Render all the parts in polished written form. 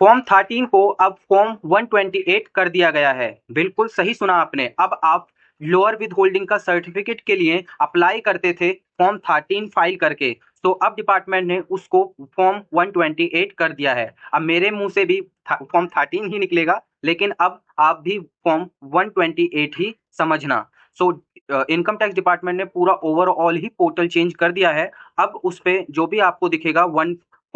Form 13 को अब form 128 कर दिया गया है। बिल्कुल सही सुना आपने। अब आप लोअर विद होल्डिंग का सर्टिफिकेट के लिए अप्लाई करते थे फॉर्म 13 फाइल करके, तो अब डिपार्टमेंट ने उसको फॉर्म 128 कर दिया है। अब मेरे मुंह से भी फॉर्म 13 ही निकलेगा, लेकिन अब आप भी फॉर्म 128 ही समझना। सो इनकम टैक्स डिपार्टमेंट ने पूरा ओवरऑल ही पोर्टल चेंज कर दिया है। अब उस पे जो भी आपको दिखेगा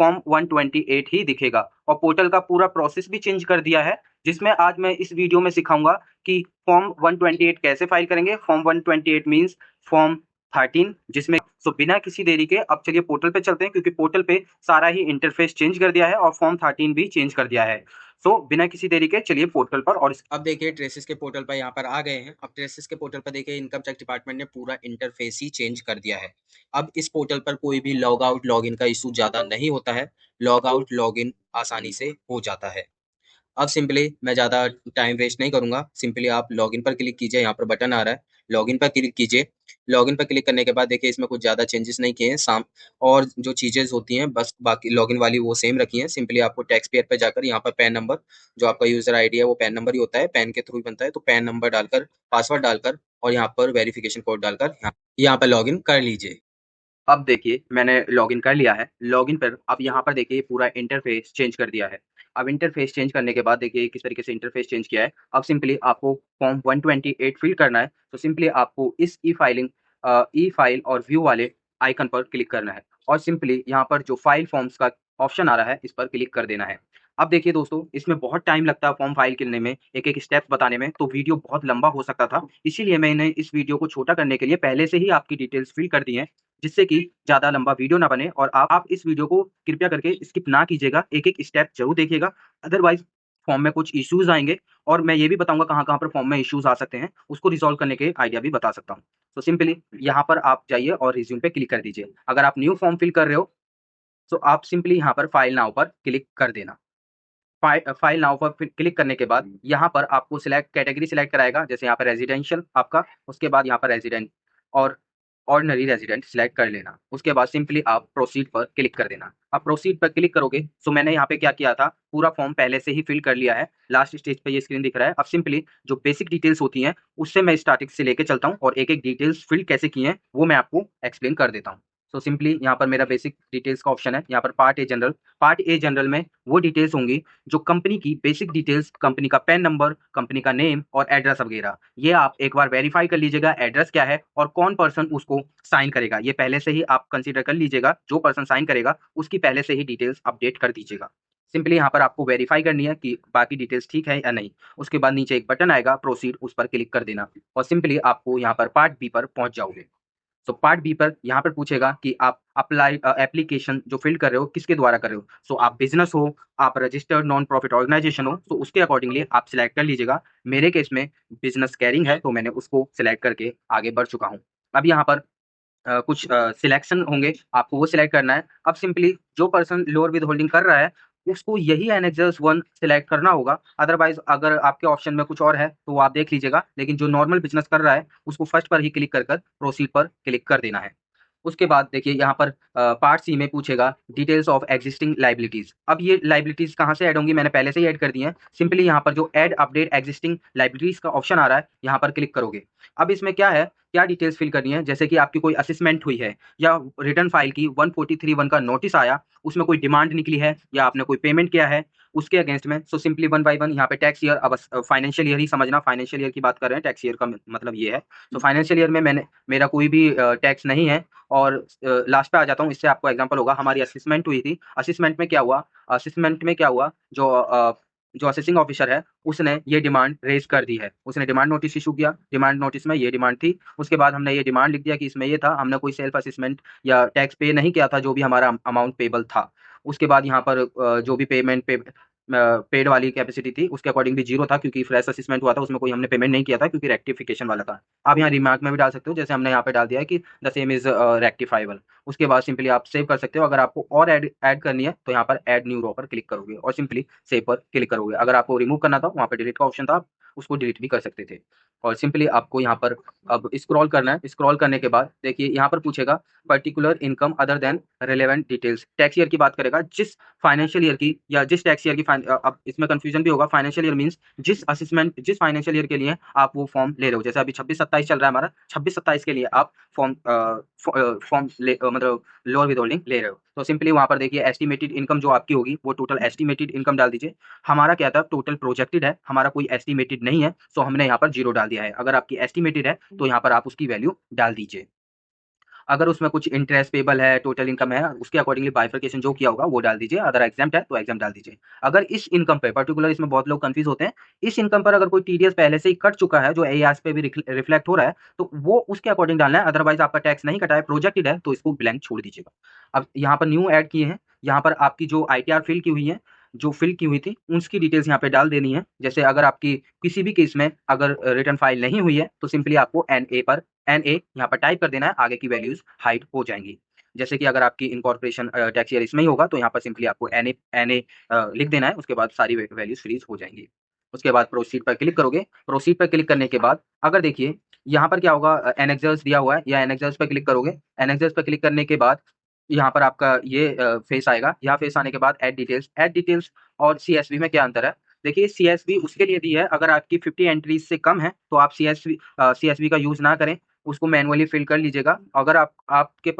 फॉर्म 128 ही दिखेगा, और पोर्टल का पूरा प्रोसेस भी चेंज कर दिया है, जिसमें आज मैं इस वीडियो में सिखाऊंगा कि फॉर्म 128 कैसे फाइल करेंगे। फॉर्म 128 मींस फॉर्म 13, जिसमें तो बिना किसी देरी के अब चलिए पोर्टल पे चलते हैं, क्योंकि पोर्टल पे सारा ही इंटरफेस चेंज कर दिया है और फॉर्म 13 भी चेंज कर दिया है। सो बिना किसी देरी के चलिए पोर्टल पर। और अब देखिए ट्रेसिस के पोर्टल पर यहाँ पर आ गए हैं। अब ट्रेसिस के पोर्टल पर देखिए इनकम टैक्स डिपार्टमेंट ने पूरा इंटरफेस ही चेंज कर दिया है। अब इस पोर्टल पर कोई भी लॉग आउट लॉग इन का इशू ज़्यादा नहीं होता है। लॉग आउट लॉग इन आसानी से हो जाता है। अब सिंपली मैं ज़्यादा टाइम वेस्ट नहीं करूँगा, सिंपली आप लॉगिन पर क्लिक कीजिए। यहाँ पर बटन आ रहा है, लॉगिन पर क्लिक कीजिए। लॉगिन पर क्लिक करने के बाद देखिए इसमें कुछ ज़्यादा चेंजेस नहीं किए हैं, और जो चीज़ें होती हैं बस बाकी लॉगिन वाली वो सेम रखी हैं। सिंपली आपको टैक्स पेयर पर जाकर यहाँ पर पैन नंबर, जो आपका यूज़र आईडी है वो पैन नंबर ही होता है, पैन के थ्रू ही बनता है, तो पैन नंबर डालकर, पासवर्ड डालकर और यहाँ पर वेरिफिकेशन कोड डालकर यहाँ पर लॉगिन कर लीजिए। अब देखिए मैंने लॉगिन कर लिया है। लॉगिन पर अब यहाँ पर देखिए पूरा इंटरफेस चेंज कर दिया है। अब इंटरफेस चेंज करने के बाद देखिए किस तरीके से इंटरफेस चेंज किया है। अब सिंपली आपको फॉर्म 128 फिल करना है, तो सिंपली आपको इस ई फाइल और व्यू वाले आइकन पर क्लिक करना है, और सिंपली यहाँ पर जो फाइल फॉर्म्स का ऑप्शन आ रहा है इस पर क्लिक कर देना है। अब देखिए दोस्तों, इसमें बहुत टाइम लगता है फॉर्म फाइल करने में, एक एक स्टेप्स बताने में, तो वीडियो बहुत लंबा हो सकता था। इसीलिए मैंने इस वीडियो को छोटा करने के लिए पहले से ही आपकी डिटेल्स फिल कर दी हैं, जिससे कि ज़्यादा लंबा वीडियो ना बने। और आप इस वीडियो को कृपया करके स्किप ना कीजिएगा, एक-एक स्टेप ज़रूर देखिएगा, अदरवाइज़ फॉर्म में कुछ इश्यूज़ आएँगे, और मैं ये भी बताऊँगा कहाँ-कहाँ पर फॉर्म में इश्यूज़ आ सकते हैं, उसको रिज़ॉल्व करने के आइडिया भी बता सकता हूँ। तो सिंपली यहाँ पर आप जाइए और रिज़्यूम पे क्लिक कर दीजिए। अगर आप न्यू फॉर्म फिल कर रहे हो, तो आप सिंपली यहाँ पर फाइल नाउ पर क्लिक कर देना। फाइल नाउ पर फिर क्लिक करने के बाद यहाँ पर आपको कैटेगरी सिलेक्ट कराएगा, जैसे यहाँ पर रेजिडेंशियल आपका, उसके बाद यहाँ पर रेजिडेंट और ऑर्डिनरी रेजिडेंट सिलेक्ट कर लेना। उसके बाद सिंपली आप प्रोसीड पर क्लिक कर देना। अब प्रोसीड पर क्लिक करोगे, तो मैंने यहाँ पे क्या किया था, पूरा फॉर्म पहले से ही फिल कर लिया है। लास्ट स्टेज पे ये स्क्रीन दिख रहा है। अब सिंपली जो बेसिक डिटेल्स होती हैं उससे मैं स्टार्टिंग से लेके चलता हूँ, और एक एक डिटेल्स फिल कैसे किए हैं वो मैं आपको एक्सप्लेन कर देता हूँ। तो सिंपली यहाँ पर मेरा बेसिक डिटेल्स का ऑप्शन है। यहाँ पर part a general, part a general में वो डिटेल्स होंगी जो कंपनी की बेसिक डिटेल्स, कंपनी का पैन नंबर, कंपनी का नेम और एड्रेस वगैरह। ये आप एक बार वेरीफाई कर लीजिएगा, एड्रेस क्या है और कौन पर्सन उसको साइन करेगा, ये पहले से ही आप कंसीडर कर लीजिएगा। जो पर्सन साइन करेगा उसकी पहले से ही डिटेल्स अपडेट कर दीजिएगा। सिंपली यहाँ पर आपको वेरीफाई करनी है कि बाकी डिटेल्स ठीक है या नहीं। उसके बाद नीचे एक बटन आएगा प्रोसीड, उस पर क्लिक कर देना, और सिंपली आपको यहाँ पर पार्ट बी पर पहुंच जाओगे। तो पार्ट बी पर यहाँ पर पूछेगा कि आप एप्लीकेशन जो फिल कर रहे हो किसके द्वारा कर रहे हो। सो आप बिजनेस हो, आप रजिस्टर्ड नॉन प्रॉफिट ऑर्गेनाइजेशन हो, तो उसके अकॉर्डिंगली आप सिलेक्ट कर लीजिएगा। मेरे केस में बिजनेस कैरिंग है, तो मैंने उसको सिलेक्ट करके आगे बढ़ चुका हूँ। अब यहाँ पर कुछ सिलेक्शन होंगे, आपको वो सिलेक्ट करना है। अब सिंपली जो पर्सन लोअर विद होल्डिंग कर रहा है उसको यही एनेक्सर्स 1 सिलेक्ट करना होगा। अदरवाइज अगर आपके ऑप्शन में कुछ और है तो वो आप देख लीजिएगा, लेकिन जो नॉर्मल बिजनेस कर रहा है उसको फर्स्ट पर ही क्लिक कर प्रोसीड पर क्लिक कर देना है। उसके बाद देखिए यहाँ पर पार्ट सी में पूछेगा डिटेल्स ऑफ एग्जिस्टिंग लाइबिलिटीज। अब ये लाइबिलिटीज कहाँ से ऐड होंगी, मैंने पहले से ही ऐड कर दी हैं। सिंपली यहाँ पर जो ऐड अपडेट एग्जिस्टिंग लाइबिलिटीज का ऑप्शन आ रहा है यहाँ पर क्लिक करोगे। अब इसमें क्या है, क्या डिटेल्स फिल करनी है, जैसे कि आपकी कोई असेसमेंट हुई है या रिटर्न फाइल की 143(1) का नोटिस आया, उसमें कोई डिमांड निकली है या आपने कोई पेमेंट किया है उसके अगेंस्ट में। सो सिंपली 1 बाय 1 यहाँ पे टैक्स ईयर, अब फाइनेंशियल ईयर ही समझना, फाइनेंशियल ईयर की बात कर रहे हैं, टैक्स ईयर का मतलब ये है। तो फाइनेंशियल ईयर में मेरा कोई भी टैक्स नहीं है। और लास्ट पे आ जाता हूँ, इससे आपको एग्जांपल होगा। हमारी असेसमेंट हुई थी, असेसमेंट में क्या हुआ, जो असेसिंग ऑफिसर है उसने ये डिमांड रेज कर दी है, उसने डिमांड नोटिस इशू किया। डिमांड नोटिस में ये डिमांड थी, उसके बाद हमने ये डिमांड लिख दिया कि इसमें ये था, हमने कोई सेल्फ असेसमेंट या टैक्स पे नहीं किया था जो भी हमारा अमाउंट पेबल था। उसके बाद यहाँ पर जो भी पेमेंट पेड वाली कैपेसिटी थी उसके अकॉर्डिंग भी जीरो था, क्योंकि फ्रेश असेसमेंट हुआ था, उसमें कोई हमने पेमेंट नहीं किया था क्योंकि रेक्टिफिकेशन वाला था। आप यहाँ रिमार्क में भी डाल सकते हो, जैसे हमने यहाँ पे डाल दिया है कि द सेम इज रेक्टिफाइबल। उसके बाद सिंपली आप सेव कर सकते हो। अगर आपको और ऐड करनी है तो यहाँ पर ऐड न्यू रो पर क्लिक करोगे और सिंपली सेव पर क्लिक करोगे। अगर आपको रिमूव करना था वहाँ पर डिलीट का ऑप्शन था, आप उसको डिलीट भी कर सकते थे। और सिंपली आपको यहाँ पर अब स्क्रॉल करना है। स्क्रॉल करने के बाद देखिए यहाँ पर पूछेगा particular income other than relevant details. Tax year की बात करेगा, जिस फाइनेंशियल ईयर की या जिस टैक्स ईयर की अब इसमें कंफ्यूजन भी होगा। फाइनेंशियल ईयर मीन्स जिस फाइनेंशियल ईयर के लिए आप वो फॉर्म ले रहे हो। जैसे अभी 26-27 चल रहा है हमारा, 26-27 के लिए आप मतलब लोअर विथहोल्डिंग ले रहे हो। तो सिंपली वहाँ पर देखिए एस्टिमेटेड इनकम जो आपकी होगी वो टोटल एस्टिमेटेड इनकम डाल दीजिए। हमारा क्या था, टोटल प्रोजेक्टेड है, हमारा कोई एस्टिमेटेड नहीं है, सो हमने यहाँ पर 0 डाल दिया है। अगर आपकी एस्टिमेटेड है तो यहाँ पर आप उसकी वैल्यू डाल दीजिए। अगर उसमें कुछ इंटरेस्ट पेबल है, टोटल इनकम है, उसके अकॉर्डिंगली बाइफरकेशन जो किया होगा वो डाल दीजिए। अगर एग्जैम्प्ट है तो एग्जैम्प्ट डाल दीजिए। अगर इस इनकम पे पर्टिकुलर, इसमें बहुत लोग कंफ्यूज होते हैं, इस इनकम पर अगर कोई टीडीएस पहले से ही कट चुका है जो एईआरएस पे भी रिफ्लेक्ट हो रहा है, तो वो उसके अकॉर्डिंग डालना है। अदरवाइज आपका टैक्स नहीं कटा है, प्रोजेक्टेड है, तो इसको ब्लैंक छोड़ दीजिएगा। अब यहाँ पर न्यू ऐड किए हैं, यहाँ पर आपकी जो आईटीआर फिल की हुई है, जो फिल की हुई थी उसकी डिटेल्स यहाँ पे डाल देनी है। जैसे अगर आपकी किसी भी केस में अगर रिटर्न फाइल नहीं हुई है तो सिंपली आपको एनए यहाँ पर टाइप कर देना है, आगे की वैल्यूज हाइड हो जाएंगी। जैसे कि अगर आपकी इनकॉर्पोरेशन टैक्स ईयर इसमें ही होगा तो यहाँ पर सिंपली आपको एनए लिख देना है, उसके बाद सारी वैल्यूज फ्रीज हो जाएंगी। उसके बाद प्रोसीड पर क्लिक करोगे। प्रोसीड पर क्लिक करने के बाद अगर देखिए यहाँ पर क्या होगा, एनेक्सर्स दिया हुआ है, या एनेक्सर्स पर क्लिक करोगे। एनेक्सर्स पर क्लिक करने के बाद यहाँ पर आपका ये फेस आएगा। यहाँ फेस आने के बाद ऐड डिटेल्स और सीएसवी में क्या अंतर है। देखिए सीएसवी उसके लिए दी है अगर आपकी 50 एंट्रीज से कम है तो आप सीएसवी का यूज ना करें, उसको मैनुअली फिल कर लीजिएगा। अगर आपकी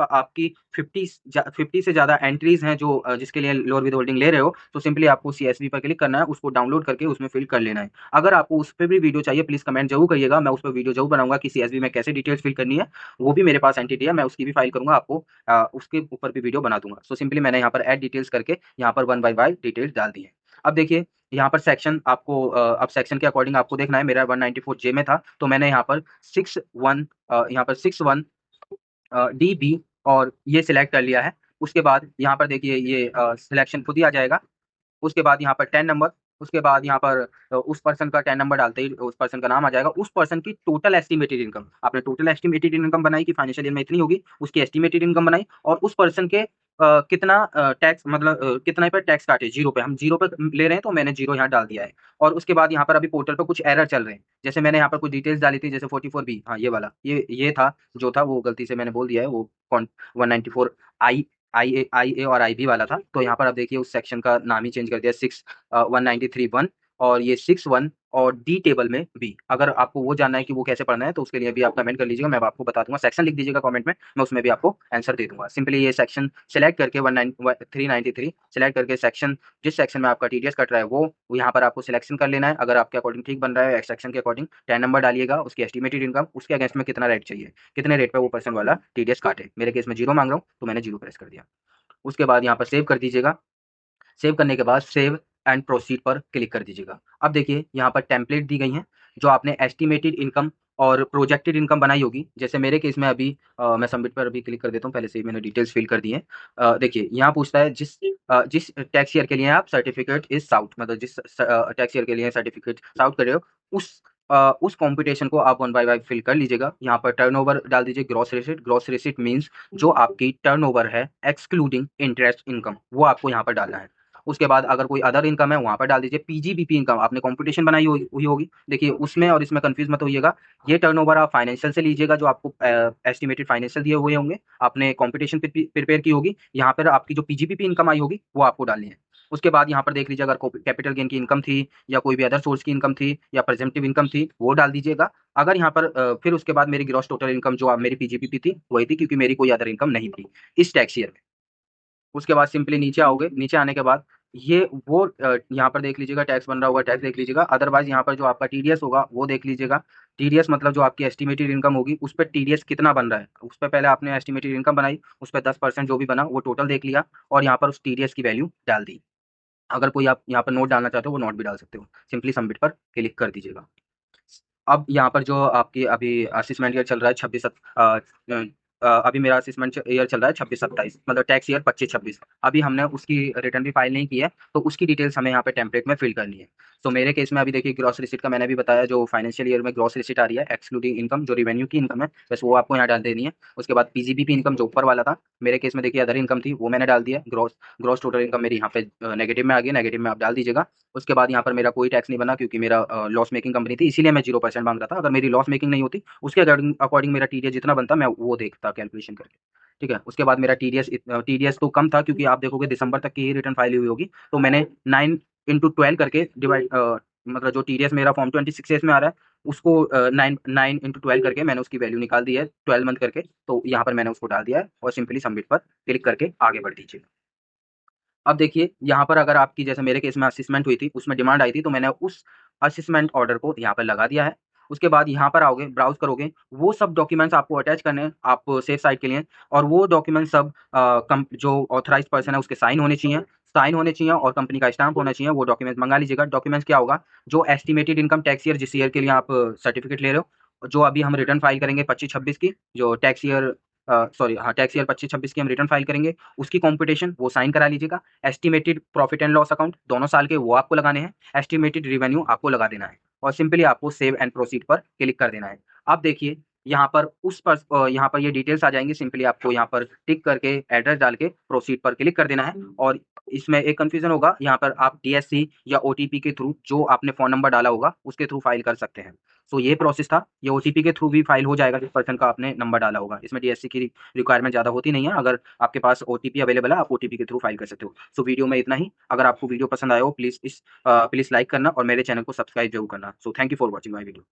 50 से ज़्यादा एंट्रीज हैं जो जिसके लिए लोअर विद होल्डिंग ले रहे हो, तो सिंपली आपको सीएसवी पर क्लिक करना है, उसको डाउनलोड करके उसमें फिल कर लेना है। अगर आपको उस पर भी वीडियो चाहिए प्लीज़ कमेंट जरूर करिएगा, मैं उस पर वीडियो जरूर बनाऊंगा कि सीएसवी में कैसे डिटेल्स फिल करनी है। वो भी मेरे पास एंटिटी है, मैं उसकी भी फाइल करूंगा, आपको उसके ऊपर भी वीडियो बना दूंगा। सो सिंपली मैंने यहाँ पर ऐड डिटेल्स करके यहाँ पर 1 बाय डिटेल्स डाल दी है। अब देखिए यहाँ पर सेक्शन आपको अब सेक्शन के अकॉर्डिंग आपको देखना है। मेरा 194 जे में था तो मैंने यहाँ पर 61 डी बी और ये सिलेक्ट कर लिया है। उसके बाद यहाँ पर देखिए ये सिलेक्शन खुद ही आ जाएगा। उसके बाद यहाँ पर 10 नंबर, उसके बाद यहाँ पर उस पर्सन का 10 नंबर डालते ही उस पर्सन का नाम आ जाएगा। उस पर्सन की टोटल एस्टिमेटेड इनकम, आपने टोटल एस्टिमेटेड इनकम बनाई कि फाइनेंशियल ईयर में इतनी होगी, उसकी एस्टिमेटेड इनकम बनाई और उस पर्सन के कितना टैक्स मतलब कितना पे टैक्स काटे, 0 पे। हम 0 पे ले रहे हैं तो मैंने 0 यहाँ डाल दिया है। और उसके बाद यहाँ पर अभी पोर्टल पर कुछ एरर चल रहे हैं। जैसे मैंने यहाँ पर कुछ डिटेल्स डाली थी, जैसे 44B, हाँ ये वाला, ये था जो था वो गलती से मैंने बोल दिया है, वो 194 आई ए और आई बी वाला था। तो यहाँ पर आप देखिए उस सेक्शन का नाम ही चेंज कर दिया, 193(1) और ये 61 और डी टेबल में बी। अगर आपको वो जानना है कि वो कैसे पढ़ना है तो उसके लिए भी आप कमेंट कर लीजिएगा, मैं आपको बता दूंगा। सेक्शन लिख दीजिएगा कमेंट में, मैं उसमें भी आपको आंसर दे दूंगा। सिंपली ये सेक्शन सेलेक्ट करके 393 सेलेक्ट करके सेक्शन, जिस सेक्शन में आपका टीडीएस कट रहा है वो यहाँ पर आपको सिलेक्शन कर लेना है। अगर आपके अकॉर्डिंग ठीक बन रहा है सेक्शन के अकॉर्डिंग 10 नंबर डालिएगा, उसकी एस्टिमेटेड इनकम, उसके अगेंस्ट में कितना रेट चाहिए, कितने रेट पे वो पर्सन वाला टीडीएस काटे। मेरे केस में 0 मांग रहा हूँ तो मैंने 0 प्रेस कर दिया। उसके बाद यहाँ पर सेव कर दीजिएगा। सेव करने के बाद सेव एंड प्रोसीड पर क्लिक कर दीजिएगा। अब देखिए यहाँ पर टेम्पलेट दी गई हैं जो आपने एस्टिमेटेड इनकम और प्रोजेक्टेड इनकम बनाई होगी। जैसे मेरे केस में अभी मैं सबमिट पर अभी क्लिक कर देता हूँ, पहले से ही मैंने डिटेल्स फिल कर दी हैं। देखिए यहाँ पूछता है जिस टैक्स ईयर के लिए आप सर्टिफिकेट इज साउथ, मतलब जिस टैक्स ईयर के लिए सर्टिफिकेट साउथ कर रहे हो उस कॉम्पिटिशन को आप 1 बाय फिल कर लीजिएगा। यहाँ पर टर्नओवर डाल दीजिए, gross receipt. Gross receipt means जो आपकी टर्नओवर है एक्सक्लूडिंग इंटरेस्ट इनकम, वो आपको यहाँ पर डालना है। उसके बाद अगर कोई अदर इनकम है वहाँ पर डाल दीजिए। पीजीबीपी इनकम आपने कंपटीशन बनाई हुई होगी, देखिए उसमें और इसमें कंफ्यूज मत होइएगा। ये टर्नओवर आप फाइनेंशियल से लीजिएगा, जो आपको एस्टिमेटेड फाइनेंशियल दिए हुए होंगे, आपने कंपटीशन प्रिपेयर की होगी। यहाँ पर आपकी जो पीजीबीपी इनकम आई होगी वो आपको डालनी है। उसके बाद यहाँ पर देख लीजिए अगर कैपिटल गेन की इनकम थी या कोई भी अदर सोर्स की इनकम थी या प्रेजेंटिव इनकम थी वो डाल दीजिएगा। अगर यहाँ पर फिर उसके बाद मेरी ग्रॉस टोटल इनकम जो मेरी पीजीबीपी थी वही थी, क्योंकि मेरी कोई अदर इनकम नहीं थी इस टैक्स ईयर में। उसके बाद सिंपली नीचे आओगे, नीचे आने के बाद ये वो यहाँ पर देख लीजिएगा टैक्स बन रहा होगा, टैक्स देख लीजिएगा। अदरवाइज यहाँ पर जो आपका टीडीएस होगा वो देख लीजिएगा। टीडीएस मतलब जो आपकी एस्टिमेटेड इनकम होगी उस पर टीडीएस कितना बन रहा है, उस पर पहले आपने एस्टिमेटेड इनकम बनाई, उस पर 10% जो भी बना वो टोटल देख लिया और यहाँ पर उस टीडीएस की वैल्यू डाल दी। अगर कोई आप यहाँ पर नोट डालना चाहते हो वो नोट भी डाल सकते हो। सिंपली सबमिट पर क्लिक कर दीजिएगा। अब यहाँ पर जो आपकी अभी असेसमेंट ईयर चल रहा है 26 अभी मेरा असेसमेंट ईयर चल रहा है 26-27, मतलब टैक्स ईयर 25-26। अभी हमने उसकी रिटर्न भी फाइल नहीं की है तो उसकी डिटेल्स हमें यहाँ पे टेम्पलेट में फिल करनी है। तो मेरे केस में अभी देखिए ग्रॉस रिसिट का मैंने भी बताया, जो फाइनेंशियल ईयर में ग्रॉस रिसिट आ रही है एक्सक्लूडिंग इनकम, जो रिवेन्यू की इनकम है, बस वो आपको यहाँ डाल देनी है। उसके बाद पीजीबीपी इनकम जो ऊपर वाला था, मेरे केस में देखिए अदर इनकम थी वो मैंने डाल दिया। ग्रॉस टोटल इनकम मेरी यहाँ पे नेगेटिव में आ गई, नेगेटिव में आप डाल दीजिएगा। उसके बाद यहाँ पर मेरा कोई टैक्स नहीं बना क्योंकि मेरा लॉस मेकिंग कंपनी थी, इसीलिए मैं 0% मांग रहा था। अगर मेरी लॉस मेकिंग नहीं होती उसके अकॉर्डिंग मेरा टीडीएस जितना बनता मैं वो देखता कैलकुलेशन करके, ठीक है। उसके बाद मेरा टीडीएस तो कम था क्योंकि आप देखोगे दिसंबर तक की ही रिटर्न फाइल हुई होगी, तो मैंने इंटू 12 करके डिवाइड मतलब जो TDS मेरा फॉर्म 26 में आ रहा है उसको 9 इंटू 12 करके मैंने उसकी वैल्यू निकाल दी है 12 मंथ करके, तो यहाँ पर मैंने उसको डाल दिया है और सिंपली सबमिट पर क्लिक करके आगे बढ़ दीजिए। अब देखिए यहाँ पर अगर आपकी जैसे मेरे केस में असेसमेंट हुई थी, उसमें डिमांड आई थी, तो मैंने उस असेसमेंट ऑर्डर को यहाँ पर लगा दिया है। उसके बाद यहाँ पर आओगे, ब्राउज़ करोगे, वो सब डॉक्यूमेंट्स आपको अटैच करने हैं, आप सेफ साइड के लिए, और वो डॉक्यूमेंट्स सब जो ऑथराइज़्ड पर्सन है उसके साइन होने चाहिए और कंपनी का स्टैम्प होना चाहिए, वो डॉक्यूमेंट्स मँगा लीजिएगा। डॉक्यूमेंट्स क्या होगा, जो एस्टिमेटेड इनकम टैक्स ईयर जिस ईयर के लिए आप सर्टिफिकेट ले रहे हो, जो अभी हम रिटर्न फाइल करेंगे 25-26 की, जो टैक्स ईयर सॉरी हाँ, टैक्स ईयर 25-26 की हम रिटर्न फाइल करेंगे, उसकी कॉम्पुटेशन वो साइन करा लीजिएगा। Estimated profit and loss account दोनों साल के वो आपको लगाने हैं, एस्टिमेटेड रेवेन्यू आपको लगा देना है और सिंपली आपको सेव एंड प्रोसीड पर क्लिक कर देना है। अब देखिए यहाँ पर यहाँ पर ये डिटेल्स आ जाएंगी, सिंपली आपको यहाँ पर टिक करके एड्रेस डाल के प्रोसीड पर क्लिक कर देना है। और इसमें एक कंफ्यूजन होगा, यहाँ पर आप DSC या OTP के थ्रू जो आपने फ़ोन नंबर डाला होगा उसके थ्रू फाइल कर सकते हैं। सो ये प्रोसेस था, ये OTP के थ्रू भी फाइल हो जाएगा जिस पर्सन का आपने नंबर डाला होगा। इसमें DSC की रिक्वायरमेंट ज़्यादा होती नहीं है, अगर आपके पास OTP अवेलेबल है आप OTP के थ्रू फाइल कर सकते हो। सो वीडियो में इतना ही। अगर आपको वीडियो पसंद आया हो प्लीज़ लाइक करना और मेरे चैनल को सब्सक्राइब जरूर करना। So thank you for watching my video.